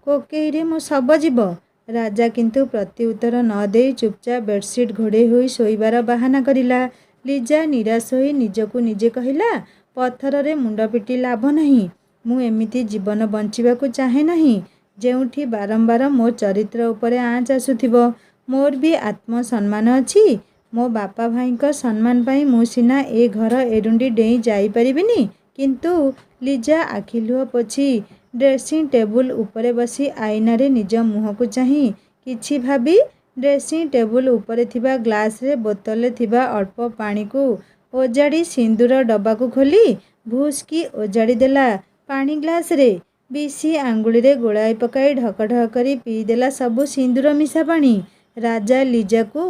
Speaker 1: कोकेईरे मो शब जीव। राजा किंतु प्रति उत्तर न देई चुपचाप बेडसीट घोड़े होई शोइबार बाहाना करिला। लीजा निराश होई निजकू निजे कहिला, पत्थर मुंड पिटी लाभ नहीं। मु एमिति जीवन बंचिबाकू चाहे नहीं जेउठी बारंबार मो चरित्र उपरे आँच आसुथिबो। मोर भी आत्मसम्मान अछि। मो बापा भाईंक सम्मान पाई मु सिना ए घर एरुंडी डेई जाई परिबिनी, किंतु लीजा आखिलुह पोछि ड्रेसिंग टेबुल उपरे बसी आईना रे निज मुह को चाही किछि भाबी ड्रेसिंग टेबुल उपरे थिबा ग्लास रे बोतल थिबा अल्प पानी को ओजाड़ी सिंदूर डब्बा को खोली भूसकी ओजाड़ी देला पानी ग्लास रे। बीसी आंगुली रे गोलाई पकाई ढक ढक करी पी देला सबु सिंदूर मिशा पानी। राजा लीजा को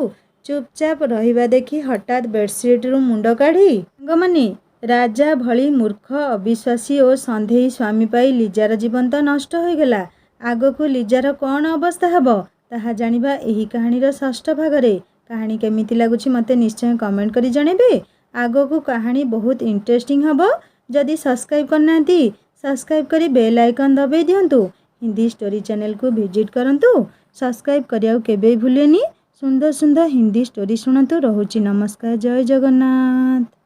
Speaker 1: चुपचाप रहिबा देखी हठात बेडसीट रु मुंड काढ़ी गमनी राजा भली मूर्ख अविश्वासी और संदेही स्वामी पाई लीजार जीवन तो नष्ट हो गला। आगकू लीजार कौन अवस्था हेबो ताहा जानिबा एही कहानीर षष्ठ भागरे। कहानी केमिति लागुछि मते निश्चय कमेंट करी जणेबे। आगकू कहानी बहुत इंटरेस्टिंग हबो। जदि सब्सक्राइब करनांती सब्सक्राइब करी बेल आइकन दबाई दियंतु। हिंदी स्टोरी चैनल को विजिट करंतु। सब्सक्राइब करिया केबे भूलेनी। सुंदर सुंदर हिंदी स्टोरी सुनंतु। रहुछि नमस्कार, जय जगन्नाथ।